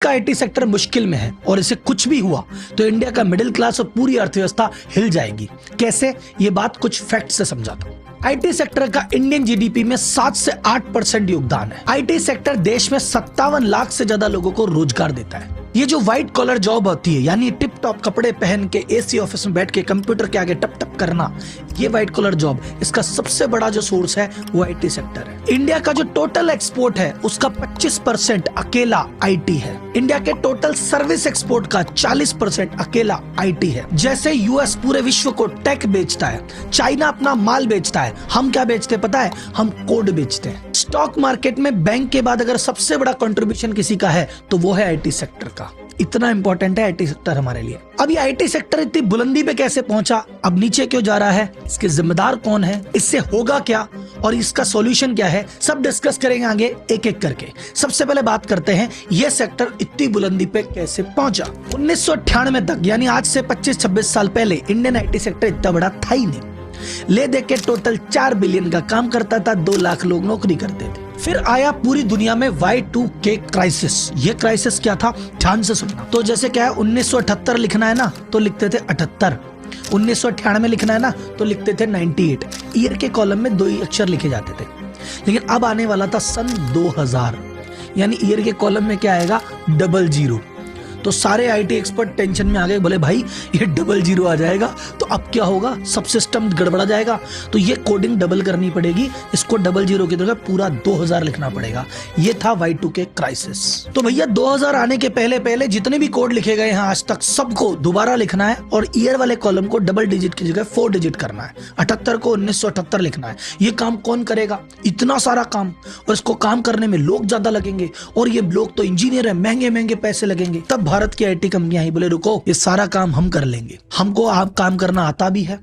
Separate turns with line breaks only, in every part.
का IT sector मुश्किल में है और इसे कुछ भी हुआ तो इंडिया का मिडिल क्लास और पूरी अर्थव्यवस्था हिल जाएगी। कैसे, ये बात कुछ फैक्ट से समझाता हूं। आईटी सेक्टर का इंडियन जीडीपी में 7 से 8% योगदान है। आईटी सेक्टर देश में 57 लाख से ज्यादा लोगों को रोजगार देता है। ये जो व्हाइट कॉलर जॉब होती है, यानी टिप टॉप कपड़े पहन के एसी ऑफिस में बैठ के कंप्यूटर के आगे टप टप करना, ये व्हाइट कॉलर जॉब, इसका सबसे बड़ा जो सोर्स है वो आईटी सेक्टर है। इंडिया का जो टोटल एक्सपोर्ट है उसका 25% अकेला आईटी है। इंडिया के टोटल सर्विस एक्सपोर्ट का 40% अकेला आईटी है। जैसे यूएस पूरे विश्व को टेक बेचता है, चाइना अपना माल बेचता है, हम क्या बेचते हैं पता है? हम कोड बेचते हैं। स्टॉक मार्केट में बैंक के बाद अगर सबसे बड़ा कंट्रीब्यूशन किसी का है तो वो है आईटी सेक्टर का। इतना इंपॉर्टेंट है आईटी सेक्टर हमारे लिए। अब ये आईटी सेक्टर इतनी बुलंदी पे कैसे पहुंचा, अब नीचे क्यों जा रहा है, इसके जिम्मेदार कौन है, इससे होगा क्या और इसका सॉल्यूशन क्या है, सब डिस्कस करेंगे आगे एक एक करके। सबसे पहले बात करते हैं ये सेक्टर इतनी बुलंदी पे कैसे पहुंचा। 1998 तक, यानी आज से 25-26 साल पहले, इंडियन आईटी सेक्टर इतना बड़ा था ही नहीं। ले दे के टोटल 4 बिलियन का काम करता था, 2 लाख लोग नौकरी करते थे। फिर आया पूरी दुनिया में Y2K क्राइसिस। ये क्राइसिस क्या था, ध्यान से सुनना। तो जैसे क्या है, 1978 लिखना है ना तो लिखते थे 78, 1998 लिखना है ना तो लिखते थे 98। ईयर के कॉलम में 2 ही अक्षर लिखे जाते थे। लेकिन अब आने वाला था सन 2000, यानी ईयर के कॉलम में क्या आएगा, 00। तो सारे आईटी एक्सपर्ट टेंशन में आ गए, बोले भाई ये 00 आ जाएगा तो अब क्या होगा, सब सिस्टम गड़बड़ा जाएगा। तो ये कोडिंग डबल करनी पड़ेगी, इसको 00 की जगह पूरा 2000 लिखना पड़ेगा। ये था Y2K क्राइसिस। तो भैया 2000 आने के पहले पहले जितने भी कोड लिखे गए हैं आज तक, सबको दोबारा लिखना है और ईयर वाले कॉलम को डबल डिजिट की जगह 4 डिजिट करना है। 78 को 1978 लिखना है। ये काम कौन करेगा, इतना सारा काम, और इसको काम करने में लोग ज्यादा लगेंगे और ये लोग तो इंजीनियर है, महंगे महंगे पैसे लगेंगे। तब भारत की आईटी कंपनियां ही बोले रुको, ये सारा काम हम कर लेंगे, हमको आप काम करना आता भी है,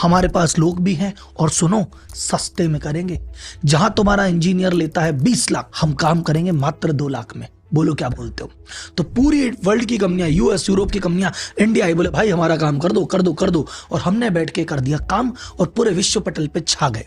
हमारे पास लोग भी हैं, और सुनो सस्ते में करेंगे। जहां तुम्हारा इंजीनियर लेता है 20 लाख, हम काम करेंगे मात्र 2 लाख में। बोलो क्या बोलते हो? तो पूरी वर्ल्ड की कंपनियां, यूएस यूरोप की कंपनियां इंडिया आई, बोले भाई हमारा काम कर दो कर दो कर दो, और हमने बैठ के कर दिया काम और पूरे विश्व पटल पे छा गए।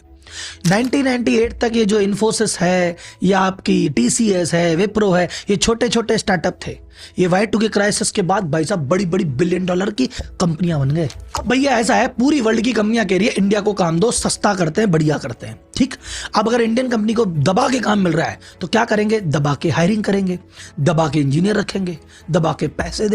1998 तक ये जो इन्फोसिस है या आपकी टीसीएस है, विप्रो है, ये छोटे छोटे स्टार्टअप थे। ये Y2K क्राइसिस के बाद भाई साहब बड़ी बड़ी $1 बिलियन की कंपनियां बन गए। अब भैया ऐसा है, पूरी वर्ल्ड की कंपनियां कह रही है इंडिया को काम दो, सस्ता करते हैं, बढ़िया करते हैं, ठीक। अब अगर इंडियन कंपनी को दबा के काम मिल रहा है तो क्या करेंगे, दबा के हायरिंग करेंगे, दबा के इंजीनियर रखेंगे, दबा के पैसे